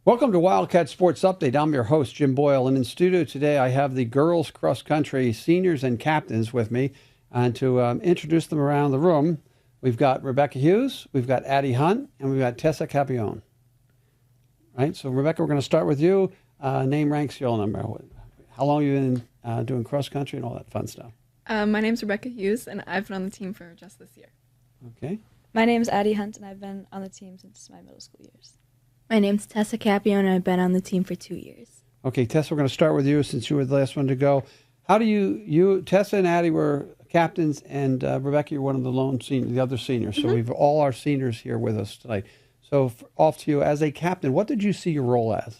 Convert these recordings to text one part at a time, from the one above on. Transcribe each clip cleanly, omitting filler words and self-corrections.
Welcome to Wildcat Sports Update. I'm your host, Jim Boyle, and in studio today I have the girls cross country seniors and captains with me. And to introduce them around the room, we've got Rebecca Hughes, we've got Addy Hunt, and we've got Tessa Cappione. Right, so Rebecca, we're going to start with you. Name, rank, serial number. How long have you been doing cross country and all that fun stuff? My name's Rebecca Hughes, and I've been on the team for just this year. Okay. My name's Addy Hunt, and I've been on the team since my middle school years. My name's Tessa Cappione, and I've been on the team for 2 years. Okay, Tessa, we're going to start with you since you were the last one to go. How do you Tessa and Addy were captains, and Rebecca, you're one of the other seniors. So we've all our seniors here with us tonight. So off to you. As a captain, what did you see your role as?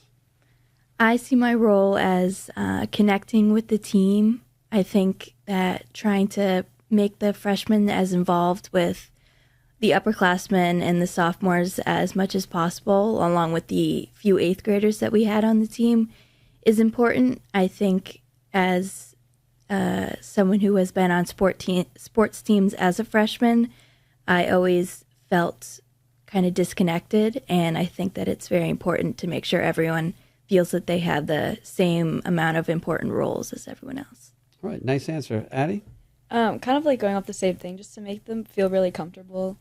I see my role as connecting with the team. I think that trying to make the freshmen as involved with the upperclassmen and the sophomores as much as possible, along with the few eighth graders that we had on the team, is important. I think as someone who has been on sports teams as a freshman, I always felt kind of disconnected, and I think that it's very important to make sure everyone feels that they have the same amount of important roles as everyone else. All right, nice answer. Addy? Kind of like going off the same thing, just to make them feel really comfortable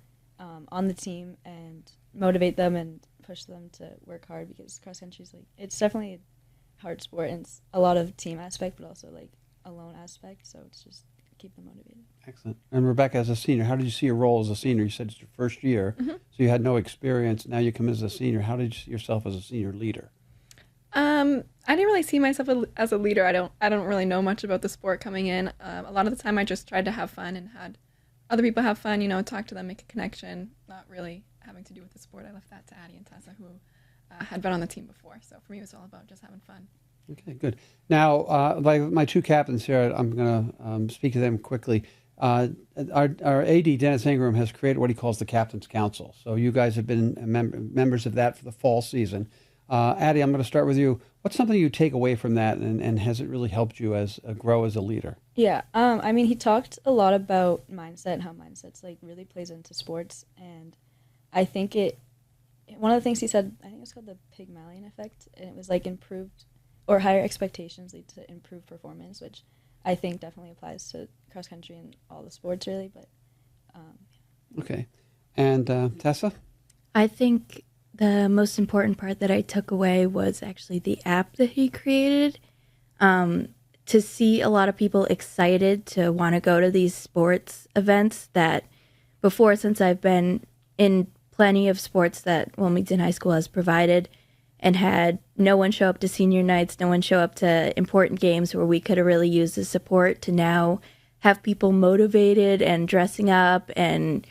on the team and motivate them and push them to work hard, because cross country is it's definitely a hard sport, and it's a lot of team aspect, but also a lone aspect. So it's just keep them motivated. Excellent. And Rebecca, as a senior, how did you see your role as a senior? You said it's your first year, so you had no experience. Now you come as a senior. How did you see yourself as a senior leader? I didn't really see myself as a leader. I don't really know much about the sport coming in. A lot of the time I just tried to have fun and had other people have fun, talk to them, make a connection, not really having to do with the sport. I left that to Addy and Tessa, who had been on the team before. So for me, it was all about just having fun. Okay, good. Now, like my two captains here, I'm going to speak to them quickly. Our AD, Dennis Ingram, has created what he calls the Captain's Council. So you guys have been members of that for the fall season. Addy, I'm going to start with you. What's something you take away from that, and has it really helped you grow as a leader? Yeah, he talked a lot about mindset and how mindsets really plays into sports, and I think one of the things he said, I think it was called the Pygmalion effect, and it was improved or higher expectations lead to improved performance, which I think definitely applies to cross country and all the sports really. But Okay, and Tessa, I think the most important part that I took away was actually the app that he created. To see a lot of people excited to want to go to these sports events that before, since I've been in plenty of sports that Wilmington High School has provided and had no one show up to senior nights, no one show up to important games where we could have really used the support, to now have people motivated and dressing up, and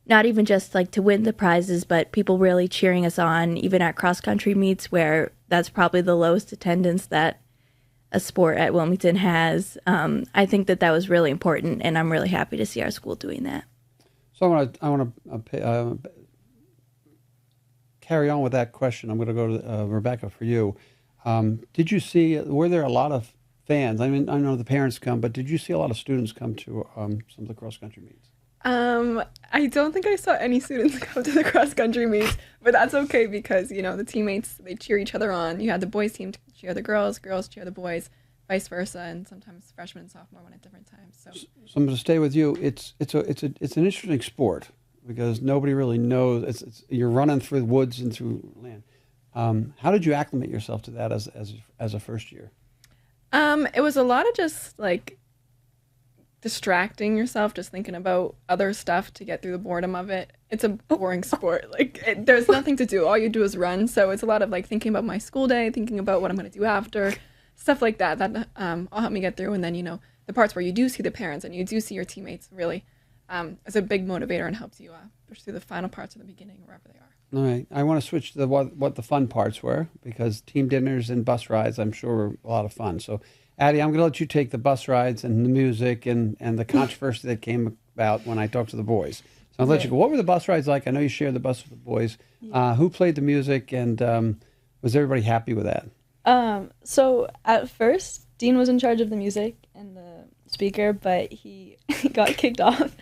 not even just to win the prizes, but people really cheering us on, even at cross-country meets where that's probably the lowest attendance that a sport at Wilmington has. I think that was really important, and I'm really happy to see our school doing that. So I want to carry on with that question. I'm going to go to Rebecca for you. Were there a lot of fans? I mean, I know the parents come, but did you see a lot of students come to some of the cross-country meets? I don't think I saw any students come to the cross-country meets, but that's okay because, the teammates, they cheer each other on. You had the boys team cheer the girls cheer the boys, vice versa, and sometimes freshmen and sophomore went at different times. So I'm going to stay with you. It's an interesting sport because nobody really knows. You're running through the woods and through land. How did you acclimate yourself to that as a first year? It was a lot of just distracting yourself, just thinking about other stuff to get through the boredom of it. It's a boring sport. There's nothing to do. All you do is run. So it's a lot of thinking about my school day, thinking about what I'm going to do after, stuff like that. That will help me get through. And then, the parts where you do see the parents and you do see your teammates really is a big motivator and helps you push through the final parts of the beginning, wherever they are. All right. I want to switch to what the fun parts were, because team dinners and bus rides, I'm sure, were a lot of fun. So Addy, I'm going to let you take the bus rides and the music and the controversy that came about when I talked to the boys. So I'll let you go. What were the bus rides like? I know you shared the bus with the boys. Who played the music, and was everybody happy with that? So at first, Dean was in charge of the music and the speaker, but he got kicked off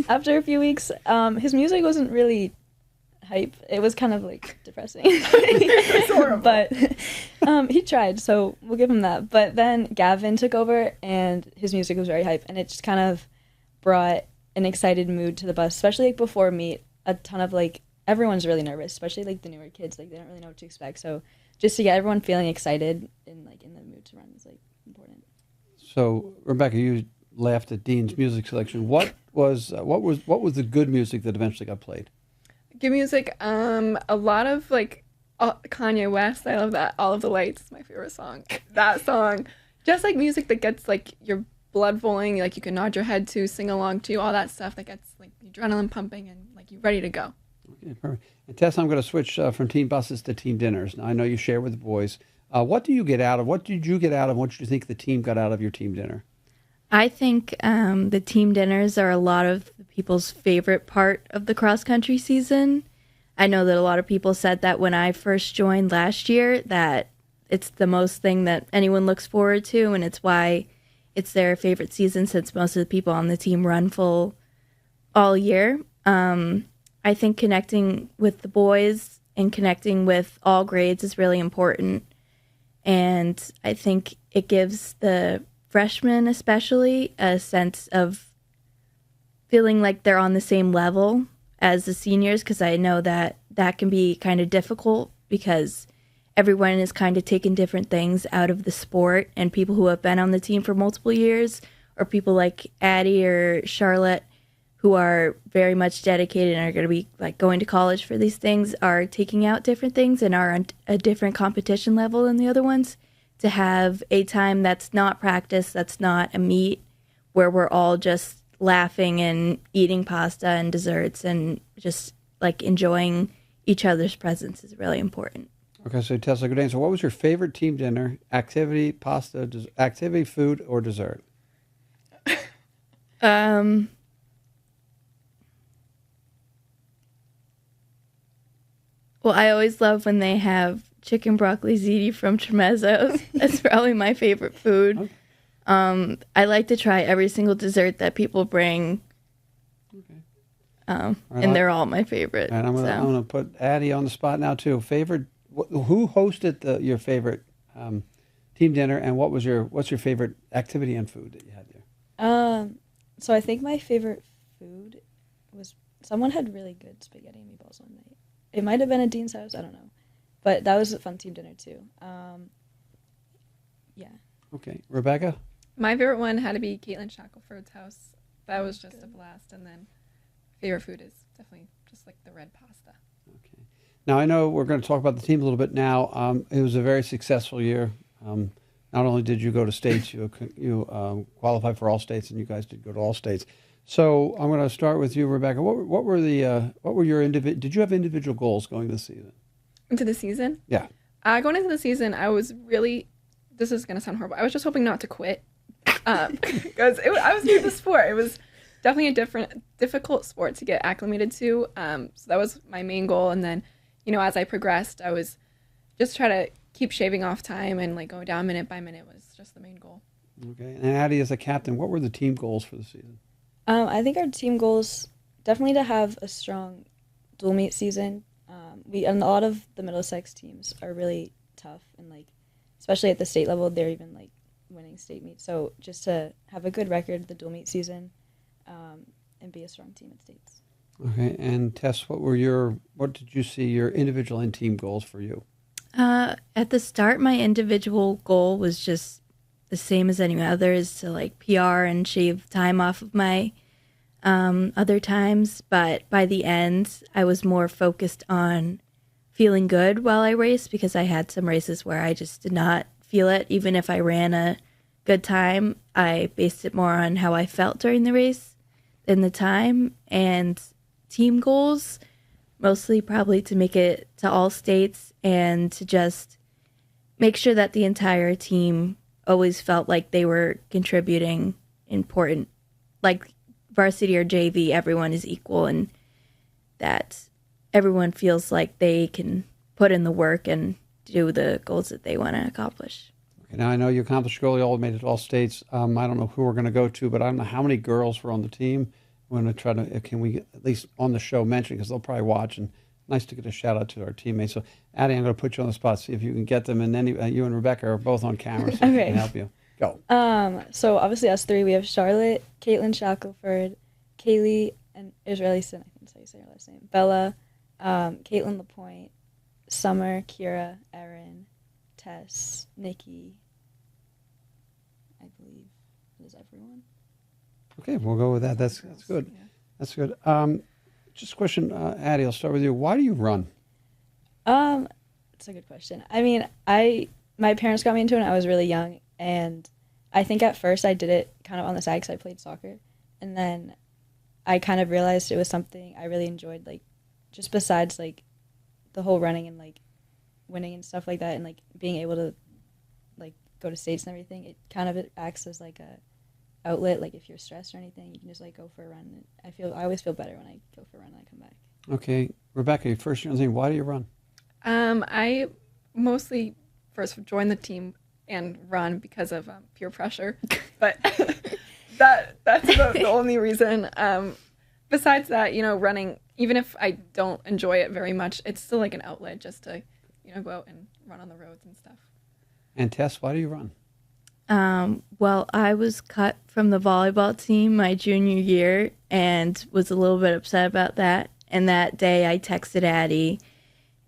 after a few weeks. His music wasn't really hype. It was kind of like depressing. It's horrible. But he tried, so we'll give him that. But then Gavin took over, and his music was very hype, and it just kind of brought an excited mood to the bus, especially like before meet. A ton of like everyone's really nervous, especially like the newer kids. Like they don't really know what to expect. So just to get everyone feeling excited and like in the mood to run is like important. So Rebecca, you laughed at Dean's music selection. What was the good music that eventually got played? Good music. A lot of like Kanye West. I love that. All of the Lights is my favorite song. That song, just like music that gets like your blood boiling, like you can nod your head to, sing along to, all that stuff that gets like adrenaline pumping and like you ready to go. Okay, perfect. And Tess, I'm going to switch from team buses to team dinners. Now I know you share with the boys. What do you get out of? What did you get out of? What did you think the team got out of your team dinner? I think the team dinners are a lot of people's favorite part of the cross country season. I know that a lot of people said that when I first joined last year, that it's the most thing that anyone looks forward to, and it's why it's their favorite season since most of the people on the team run full all year. I think connecting with the boys and connecting with all grades is really important. And I think it gives the freshmen especially a sense of feeling like they're on the same level as the seniors, because I know that that can be kind of difficult because everyone is kind of taking different things out of the sport, and people who have been on the team for multiple years, or people like Addy or Charlotte who are very much dedicated and are going to be like going to college for these things, are taking out different things and are on a different competition level than the other ones. To have a time that's not practice, that's not a meet, where we're all just laughing and eating pasta and desserts and just like enjoying each other's presence is really important. Okay, so Tessa, good answer. What was your favorite team dinner? Activity, pasta, activity, food, or dessert? Well, I always love when they have chicken broccoli ziti from Tremezzo's. That's probably my favorite food. Okay. I like to try every single dessert that people bring. Okay. Right, and they're all my favorite. And I'm gonna put Addy on the spot now too. Favorite? Who hosted your favorite team dinner, and what's your favorite activity and food that you had there? So I think my favorite food was, someone had really good spaghetti and meatballs one night. It might have been at Dean's house, I don't know. But that was a fun team dinner too. Yeah. Okay, Rebecca. My favorite one had to be Caitlin Shackelford's house. That was just a blast. And then favorite food is definitely just like the red pasta. Okay. Now I know we're going to talk about the team a little bit now. It was a very successful year. Not only did you go to states, you qualified for all states, and you guys did go to all states. So I'm going to start with you, Rebecca. What were your did you have individual goals going this season? Into the season? Yeah. Going into the season, I was really, this is going to sound horrible, I was just hoping not to quit. Because I was new to the sport. It was definitely a difficult sport to get acclimated to. So that was my main goal. And then, as I progressed, I was just trying to keep shaving off time, and like going down minute by minute was just the main goal. Okay. And Addy, as a captain, what were the team goals for the season? I think our team goals definitely to have a strong dual meet season. And a lot of the Middlesex teams are really tough, and like especially at the state level, they're even like winning state meets. So just to have a good record the dual meet season, and be a strong team at states. Okay. And Tess, what did you see your individual and team goals for you? At the start, my individual goal was just the same as any others, to like PR and shave time off of my other times. But by the end, I was more focused on feeling good while I raced, because I had some races where I just did not feel it. Even if I ran a good time, I based it more on how I felt during the race than the time. And team goals, mostly probably to make it to all states and to just make sure that the entire team always felt like they were contributing important. Like varsity or JV, everyone is equal, and that everyone feels like they can put in the work and do the goals that they want to accomplish. Okay, now I know you accomplished your goal. You all made it to all states. I don't know who we're going to go to, but I don't know how many girls were on the team. We're going to try to, can we at least on the show mention, because they'll probably watch, and nice to get a shout out to our teammates. So, Addy, I'm going to put you on the spot, see if you can get them. And then you and Rebecca are both on camera, so we can help you. Go. So obviously us three, we have Charlotte, Caitlin Shackelford, Kaylee, and Israelison, I think that's how you say her last name, Bella, Caitlin LaPointe, Summer, Kira, Erin, Tess, Nikki, I believe. Is everyone? Okay, we'll go with that. That's good. Yeah. That's good. Just a question, Addy, I'll start with you. Why do you run? It's a good question. I mean, my parents got me into it when I was really young, and I think at first I did it kind of on the side because I played soccer, and then I kind of realized it was something I really enjoyed, like, just besides, like, the whole running and, like, winning and stuff like that, and, like, being able to, like, go to states and everything. It acts as, like, a outlet. Like, if you're stressed or anything, you can just, like, go for a run. I always feel better when I go for a run and I come back. Okay, Rebecca, first you're saying, why do you run? I mostly first joined the team and run because of peer pressure, but that's about the only reason. Besides that, running, even if I don't enjoy it very much, it's still like an outlet just to, go out and run on the roads and stuff. And Tess, why do you run? Well, I was cut from the volleyball team my junior year and was a little bit upset about that. And that day I texted Addy,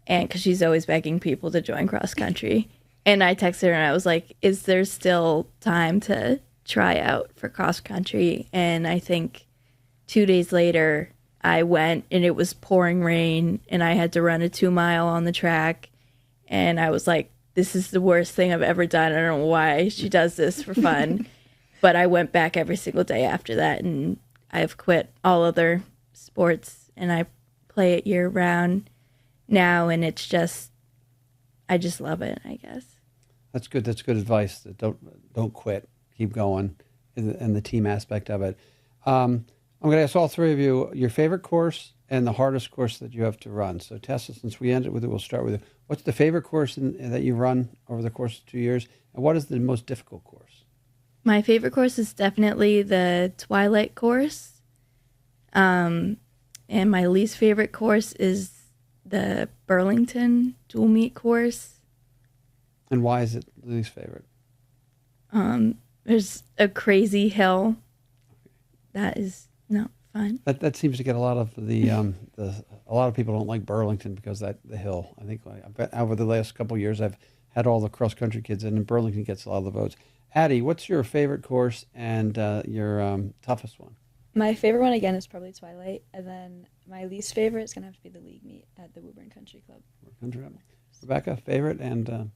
and because she's always begging people to join cross country. And I texted her and I was like, is there still time to try out for cross country? And I think 2 days later I went, and it was pouring rain, and I had to run a 2-mile on the track. And I was like, this is the worst thing I've ever done. I don't know why she does this for fun. But I went back every single day after that, and I've quit all other sports, and I play it year round now, and it's just, I just love it, I guess. That's good. That's good advice. Don't quit. Keep going, and the team aspect of it. I'm going to ask all three of you your favorite course and the hardest course that you have to run. So Tessa, since we ended with it, we'll start with you. What's the favorite course that you run over the course of 2 years, and what is the most difficult course? My favorite course is definitely the Twilight course, and my least favorite course is the Burlington dual meet course. And why is it the least favorite? There's a crazy hill that is not fun. That seems to get a lot of a lot of people don't like Burlington because the hill. I think I bet over the last couple of years I've had all the cross country kids in, and Burlington gets a lot of the votes. Addy, what's your favorite course and your toughest one? My favorite one again is probably Twilight, and then my least favorite is gonna have to be the league meet at the Woburn Country Club. Rebecca, favorite and.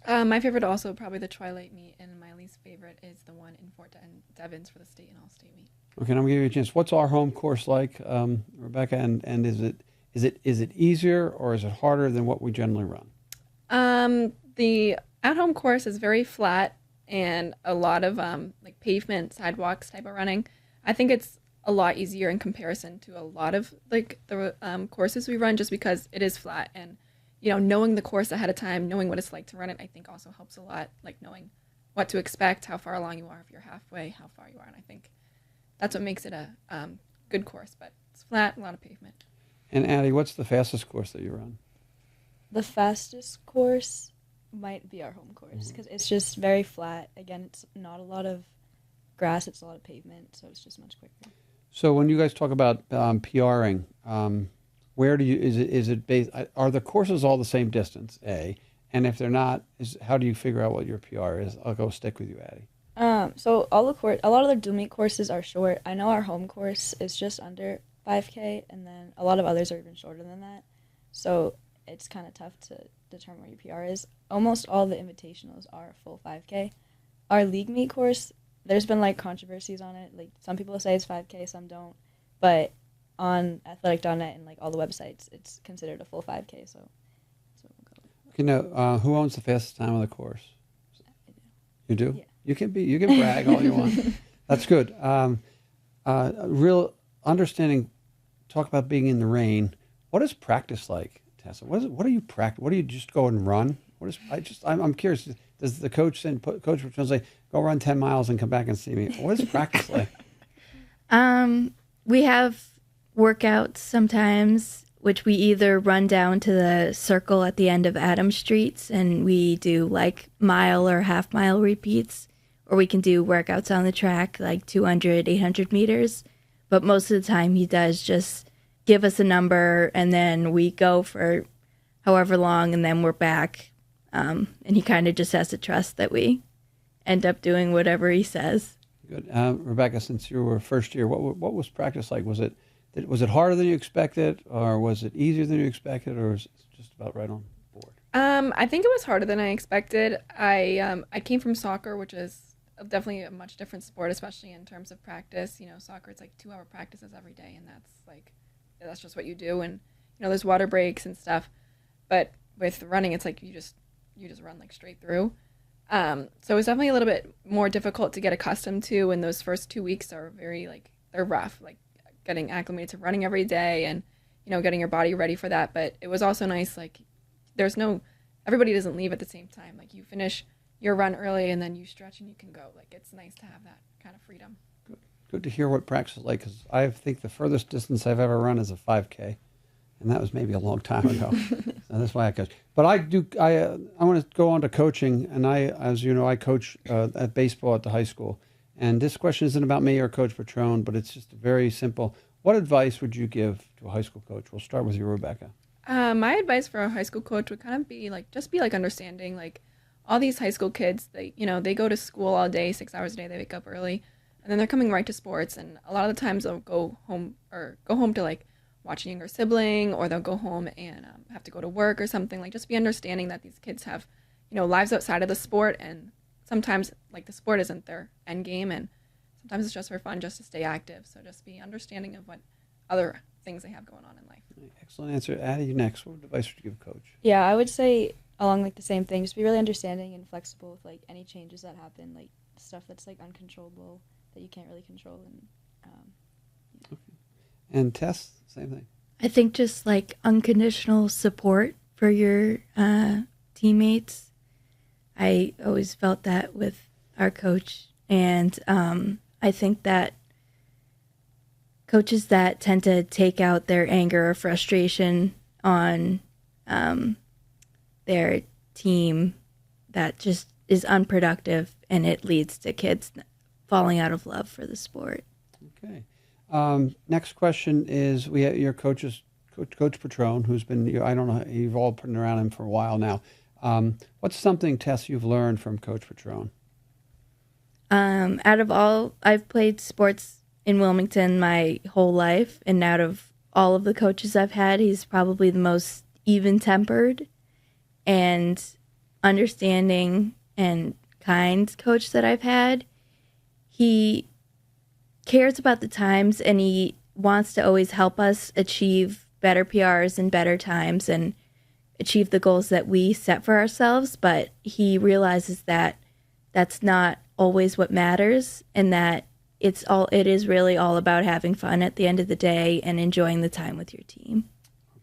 My favorite also probably the Twilight meet, and my least favorite is the one in Fort Devens for the state and all-state meet. Okay, I'm gonna give you a chance. What's our home course like, Rebecca? And is it easier or is it harder than what we generally run? The at-home course is very flat and a lot of like pavement, sidewalks type of running. I think it's a lot easier in comparison to a lot of like the courses we run, just because it is flat, and knowing the course ahead of time, knowing what it's like to run it, I think also helps a lot. Like knowing what to expect, how far along you are, if you're halfway, how far you are, and I think that's what makes it a good course. But it's flat, a lot of pavement. And Addy, what's the fastest course that you run? The fastest course might be our home course because it's just very flat. Again, it's not a lot of grass; it's a lot of pavement, so it's just much quicker. So when you guys talk about PRing, where do you is it based? Are the courses all the same distance? A, and if they're not, how do you figure out what your PR is? I'll go stick with you, Addy. So a lot of the dual meet courses are short. I know our home course is just under 5K, and then a lot of others are even shorter than that. So it's kind of tough to determine where your PR is. Almost all the invitationals are full 5K. Our league meet course, there's been like controversies on it. Like some people say it's 5K, some don't. But on athletic.net and like all the websites, it's considered a full 5K. So that's what we'll go with. Okay, now who owns the fastest time on the course? I do. You do? Yeah. You can brag all you want. That's good. Real understanding. Talk about being in the rain. What is practice like, Tessa? What do you practice? What do you just go and run? I'm curious. Does the coach Coach Richmond say, go run 10 miles and come back and see me? What is practice like? We have workouts sometimes. which we either run down to the circle at the end of Adams Streets and we do like mile or half mile repeats, or we can do workouts on the track like 200, 800 meters. But most of the time he does just give us a number and then we go for however long and then we're back. And he kind of just has to trust that we end up doing whatever he says. Good. Rebecca, since you were first year, what was practice like? Was it harder than you expected, or was it easier than you expected, or was it just about right on board? I think it was harder than I expected. I came from soccer, which is definitely a much different sport, especially in terms of practice. You know, soccer, it's like 2-hour practices every day, and that's just what you do. And you know, there's water breaks and stuff. But with running, it's like you just run like straight through. So it's definitely a little bit more difficult to get accustomed to. And those first 2 weeks are very they're rough, like getting acclimated to running every day and, you know, getting your body ready for that. But it was also nice, everybody doesn't leave at the same time. Like you finish your run early and then you stretch and you can go. Like it's nice to have that kind of freedom. Good to hear what practice is like, because I think the furthest distance I've ever run is a 5K. And that was maybe a long time ago. So that's why I coach. But I want to go on to coaching. And as you know, I coach at baseball at the high school. And this question isn't about me or Coach Patrone, but it's just very simple. What advice would you give to a high school coach? We'll start with you, Rebecca. My advice for a high school coach would kind of be just be understanding, all these high school kids, they go to school all day, 6 hours a day, they wake up early, and then they're coming right to sports. And a lot of the times they'll go home to watch a younger sibling, or they'll go home and have to go to work or something. Just be understanding that these kids have, lives outside of the sport, and sometimes the sport isn't their end game, and sometimes it's just for fun, just to stay active. So just be understanding of what other things they have going on in life. Excellent answer. Addy, you next. What advice would you give Coach? Yeah, I would say along the same thing, just be really understanding and flexible with any changes that happen, stuff that's uncontrollable that you can't really control. And Okay. And Tess, same thing. I think just unconditional support for your teammates. I always felt that with our coach. And I think that coaches that tend to take out their anger or frustration on their team, that just is unproductive, and it leads to kids falling out of love for the sport. Okay. Next question is, we have your coach Patrone, who's been, I don't know, you've all been around him for a while now. What's something, Tess, you've learned from Coach Patrone? I've played sports in Wilmington my whole life, and out of all of the coaches I've had, he's probably the most even-tempered and understanding and kind coach that I've had. He cares about the times, and he wants to always help us achieve better PRs and better times and achieve the goals that we set for ourselves. But he realizes that that's not always what matters, and that it is really all about having fun at the end of the day and enjoying the time with your team.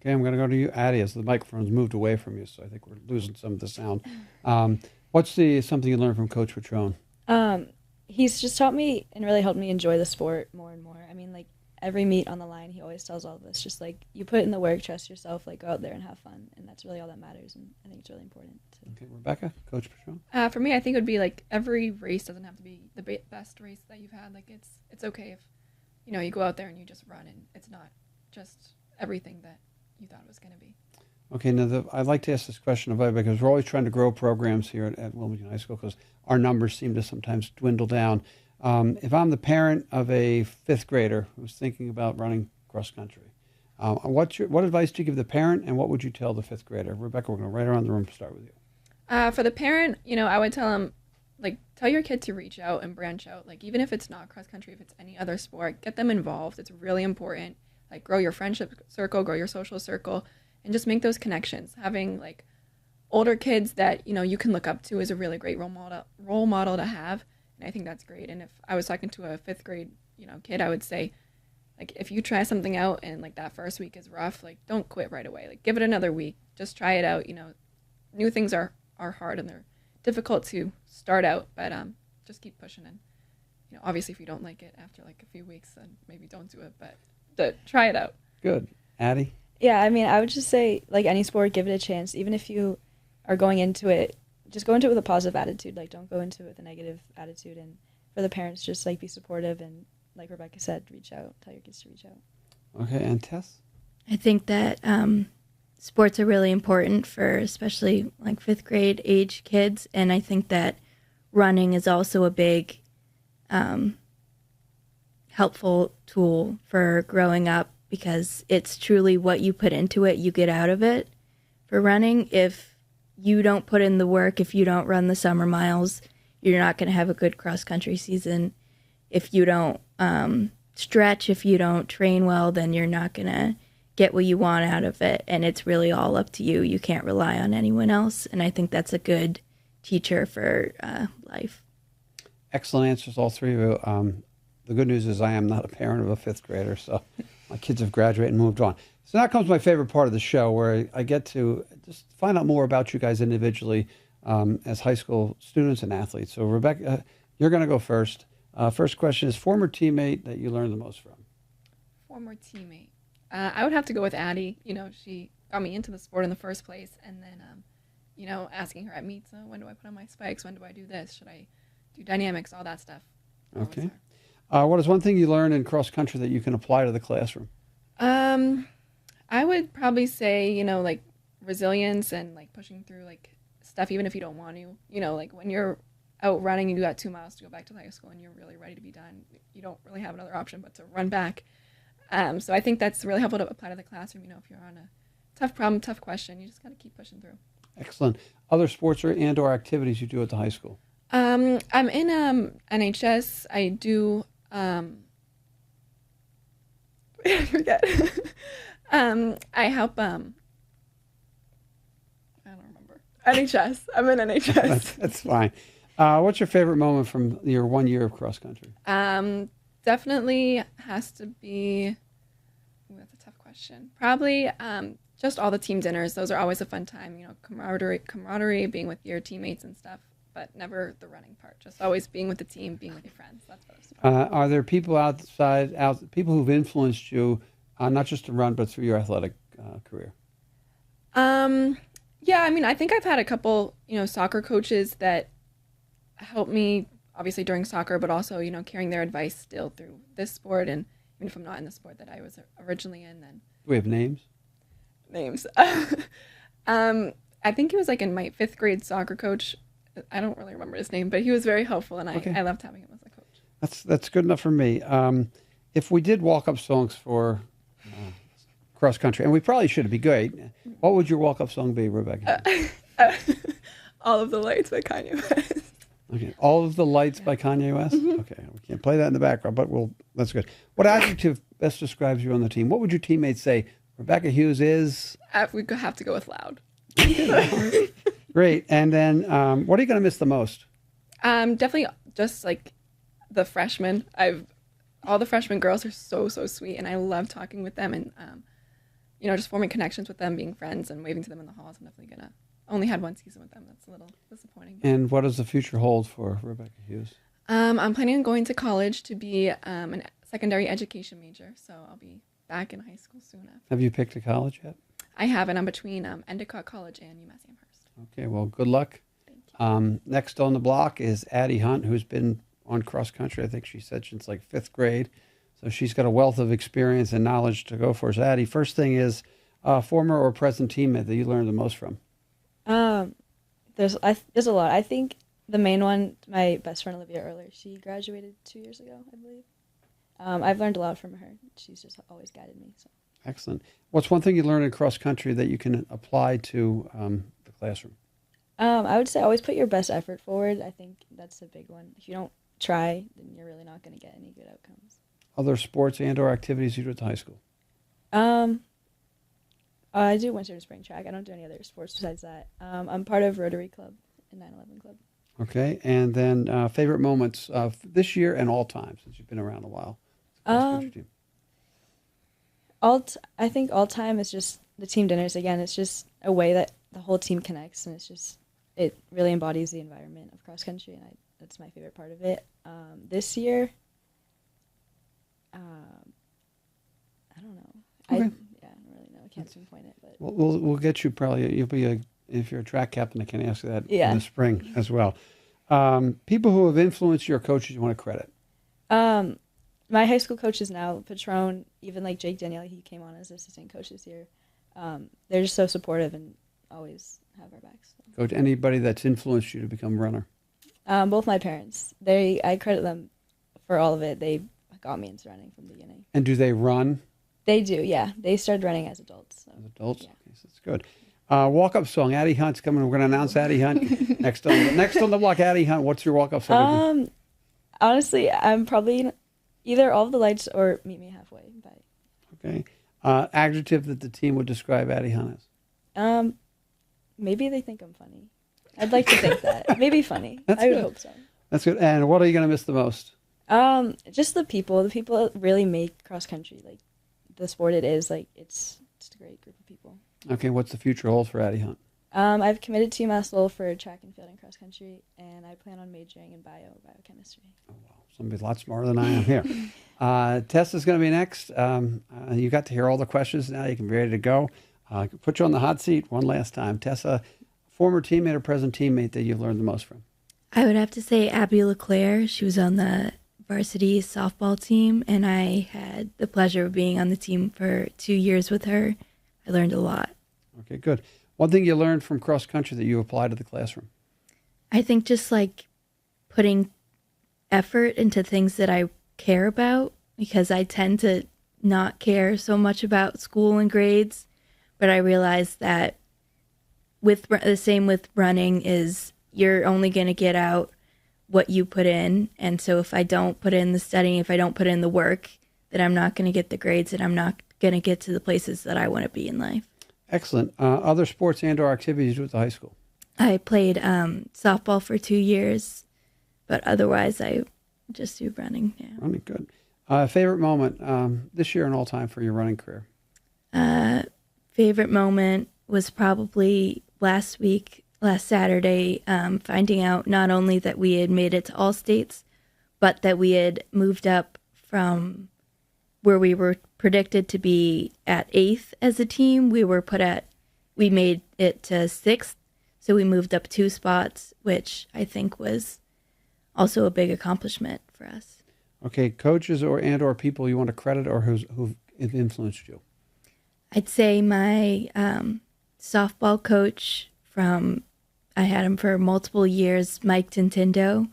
Okay, I'm going to go to you, Addy, as the microphone's moved away from you, so I think we're losing some of the sound. What's something you learned from Coach Patrone? He's just taught me and really helped me enjoy the sport more and more. I mean, every meet on the line, he always tells all of us, just you put in the work, trust yourself, go out there and have fun, and that's really all that matters, and I think it's really important. Okay, Rebecca, Coach Patrone? For me, I think it would be every race doesn't have to be the best race that you've had. It's okay if, you go out there and you just run, and it's not just everything that you thought it was going to be. Okay, now I'd like to ask this question of everybody, because we're always trying to grow programs here at Wilmington High School, because our numbers seem to sometimes dwindle down. If I'm the parent of a fifth grader who's thinking about running cross country, what advice do you give the parent, and what would you tell the fifth grader? Rebecca, we're going to right around the room to start with you. For the parent, I would tell them, tell your kid to reach out and branch out. Even if it's not cross country, if it's any other sport, get them involved. It's really important. Grow your friendship circle, grow your social circle, and just make those connections. Having older kids that you can look up to is a really great role model to have, and I think that's great. And if I was talking to a fifth grade kid, I would say, if you try something out and that first week is rough, don't quit right away. Give it another week. Just try it out. New things are hard and they're difficult to start out, but just keep pushing. And obviously if you don't like it after a few weeks, then maybe don't do it, but try it out. Good. Addy? Yeah, I mean, I would just say, like any sport, give it a chance. Even if you are going into it, just go into it with a positive attitude. Like, don't go into it with a negative attitude. And for the parents, just like be supportive and, like Rebecca said, reach out. Tell your kids to reach out. Okay, and Tess? I think that sports are really important for especially like fifth grade age kids. And I think that running is also a big helpful tool for growing up because it's truly what you put into it, you get out of it. For running, if you don't put in the work, if you don't run the summer miles, you're not going to have a good cross-country season. If you don't stretch, if you don't train well, then you're not going to get what you want out of it. And it's really all up to you. You can't rely on anyone else. And I think that's a good teacher for life. Excellent answers, all three of you. The good news is I am not a parent of a fifth grader, so my kids have graduated and moved on. So now comes my favorite part of the show where I get to just find out more about you guys individually as high school students and athletes. So Rebecca, you're going to go first. First question is former teammate that you learned the most from. Former teammate. I would have to go with Addy. You know, she got me into the sport in the first place. And then, you know, asking her at meets, when do I put on my spikes? When do I do this? Should I do dynamics? All that stuff. Okay. What is one thing you learned in cross country that you can apply to the classroom? I would probably say, you know, like resilience and like pushing through like stuff, even if you don't want to, you know, like when you're out running and you got 2 miles to go back to high school and you're really ready to be done, you don't really have another option but to run back. So I think that's really helpful to apply to the classroom. You know, if you're on a tough problem, tough question, you just got to keep pushing through. Excellent. Other sports or activities you do at the high school? I'm in NHS. I do I forget. I help I don't remember. NHS. I'm in NHS. That's fine. What's your favorite moment from your 1 year of cross country? Definitely has to be. Ooh, that's a tough question. Probably just all the team dinners. Those are always a fun time. You know, camaraderie, being with your teammates and stuff. But never the running part. Just always being with the team, being with your friends. That's what I was Are there people people who've influenced you, not just to run, but through your athletic career? Yeah, I mean, I think I've had a couple, you know, soccer coaches that helped me, obviously during soccer, but also, you know, carrying their advice still through this sport, and even if I'm not in the sport that I was originally in, then. Do we have names? Names. I think he was like in my 5th grade soccer coach. I don't really remember his name, but he was very helpful, and I loved having him as a coach. That's good enough for me. If we did walk-up songs for cross country, and we probably should be great, what would your walk-up song be, Rebecca? All of the Lights by Kanye West. Okay, All of the Lights by Kanye West? Mm-hmm. Okay, we can't play that in the background, but that's good. What adjective best describes you on the team? What would your teammates say? Rebecca Hughes is? We have to go with loud. Great. And then what are you going to miss the most? Definitely just like the freshmen. All the freshman girls are so sweet, and I love talking with them and, you know, just forming connections with them, being friends and waving to them in the halls. I'm definitely going to only had 1 season with them. That's a little disappointing. And what does the future hold for Rebecca Hughes? I'm planning on going to college to be a secondary education major, so I'll be back in high school soon after. Have you picked a college yet? I have, and I'm between Endicott College and UMass Amherst. Okay, well, good luck. Thank you. Next on the block is Addy Hunt, who's been on cross country, I think she said, since like 5th grade. So she's got a wealth of experience and knowledge to go for us. Addy, first thing is former or present teammate that you learned the most from? There's a lot. I think the main one, my best friend Olivia Earler, she graduated 2 years ago, I believe. I've learned a lot from her. She's just always guided me. So. Excellent. What's one thing you learned in cross country that you can apply to the classroom? I would say always put your best effort forward. I think that's a big one. If you don't try, then you're really not going to get any good outcomes. Other sports and/or activities you do at the high school? I do winter and spring track. I don't do any other sports besides that. I'm part of Rotary Club and 9/11 Club. Okay, and then favorite moments this year and all time since you've been around a while. I think all time is just the team dinners. Again, it's just a way that the whole team connects, and it really embodies the environment of cross country, and that's my favorite part of it. This year, I don't know. Okay. I don't really know. I can't pinpoint it, but We'll get you probably. You'll be if you're a track captain, I can ask you that Yeah. in the spring as well. People who have influenced your coaches you want to credit. my high school coaches now, Patron, even like Jake Danielle, he came on as assistant coach this year. They're just so supportive and always have our backs. So. Coach, anybody that's influenced you to become a runner? Both my parents. I credit them for all of it. They got me into running from the beginning. And do they run? They do, yeah. They started running as adults. So. As adults? Yeah. Okay, so that's good. Walk-up song. Addy Hunt's coming. We're going to announce Addy Hunt next on the block. Addy Hunt, what's your walk-up song? Honestly, I'm probably either All of the Lights or Meet Me Halfway. Okay. Adjective that the team would describe Addy Hunt as? Maybe they think I'm funny. I'd like to think that. Maybe funny. That's I would good. hope so. That's good. And what are you going to miss the most? Just the people. The people that really make cross country like the sport it is. Like it's just a great group of people. Okay, what's the future hold for Addy Hunt? I've committed to UMass Lowell for track and field and cross country, and I plan on majoring in biochemistry. Oh, wow. Somebody's a lot smarter than I am here. Tessa's going to be next. You got to hear all the questions. Now you can be ready to go. Put you on the hot seat one last time. Tessa, former teammate or present teammate that you've learned the most from? I would have to say Abby LeClaire. She was on the varsity softball team, and I had the pleasure of being on the team for 2 years with her. I learned a lot. Okay, good. One thing you learned from cross country that you apply to the classroom? I think just like putting effort into things that I care about, because I tend to not care so much about school and grades, but I realized that the same with running is you're only going to get out what you put in. And so if I don't put in the studying, if I don't put in the work, then I'm not going to get the grades and I'm not going to get to the places that I want to be in life. Excellent. Other sports and or activities you do at the high school? I played softball for 2 years, but otherwise I just do running now. Running, good. Favorite moment this year and all time for your running career? Favorite moment was probably last Saturday, finding out not only that we had made it to all states, but that we had moved up from where we were predicted to be at 8th as a team. We made it to 6th, so we moved up 2 spots, which I think was also a big accomplishment for us. Okay, coaches or people you want to credit or who've influenced you? I'd say my softball coach I had him for multiple years, Mike Tintindo.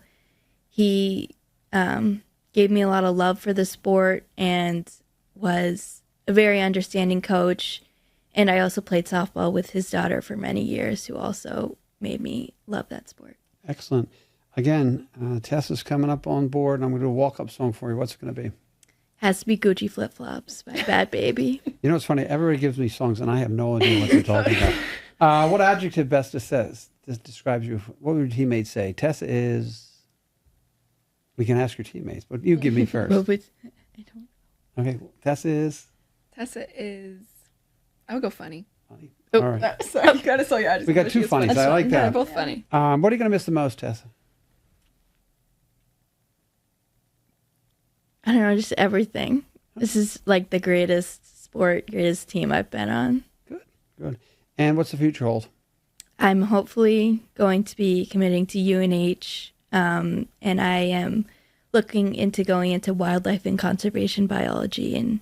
He gave me a lot of love for the sport and was a very understanding coach. And I also played softball with his daughter for many years, who also made me love that sport. Excellent. Again, Tessa's coming up on board, and I'm going to do a walk-up song for you. What's it going to be? Has to be Gucci Flip Flops by Bad Baby. You know, it's funny. Everybody gives me songs, and I have no idea what they're talking about. What adjective best describes you? What would your teammates say? Tessa is... We can ask your teammates, but you give me first. I don't. Okay, Tessa is... Tessa is, I would go funny. Funny. Oh, All right. sorry, I'm going to tell you. We got 2 funnies. I like They're that. both funny. What are you going to miss the most, Tessa? I don't know, just everything. This is like the greatest sport, greatest team I've been on. Good. And what's the future hold? I'm hopefully going to be committing to UNH, and I am looking into going into wildlife and conservation biology and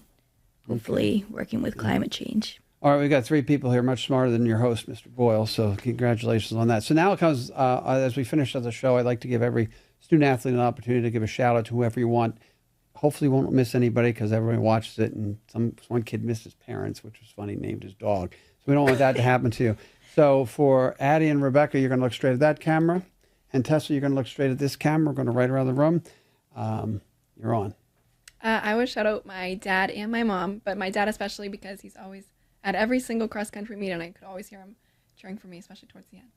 hopefully working with climate change. All right, we got 3 people here, much smarter than your host, Mr. Boyle, so congratulations on that. So now it comes, as we finish the show, I'd like to give every student athlete an opportunity to give a shout out to whoever you want. Hopefully you won't miss anybody because everyone watches it, and one kid missed his parents, which was funny, named his dog. So we don't want that to happen to you. So for Addy and Rebecca, you're going to look straight at that camera, and Tessa, you're going to look straight at this camera. We're going to right around the room. You're on. I would shout out my dad and my mom, but my dad especially because he's always at every single cross-country meet, and I could always hear him cheering for me, especially towards the end.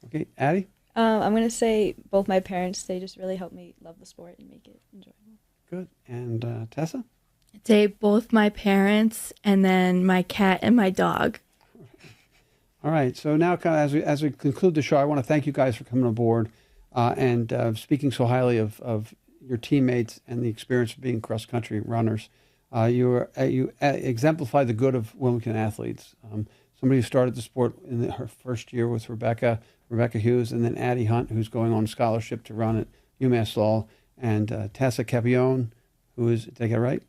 Okay, Addy? I'm going to say both my parents. They just really helped me love the sport and make it enjoyable. Good. And Tessa? I'd say both my parents and then my cat and my dog. All right. So now, as we conclude the show, I want to thank you guys for coming aboard and speaking so highly of your teammates and the experience of being cross-country runners. You exemplify the good of Wilmington athletes. Somebody who started the sport in her first year was Rebecca Hughes, and then Addy Hunt, who's going on scholarship to run at UMass Lowell, and Tessa Cappione, who is, did I get it right?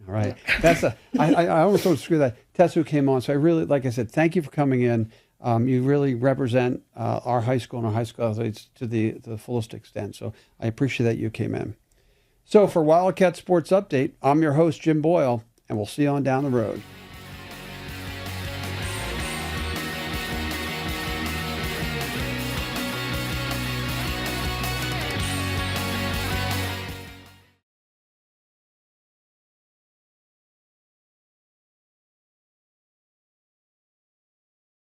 All right. Tessa, I almost don't screw that. Tessa, who came on. So I really, like I said, thank you for coming in. You really represent our high school and our high school athletes to the fullest extent. So I appreciate that you came in. So for Wildcat Sports Update, I'm your host, Jim Boyle, and we'll see you on down the road.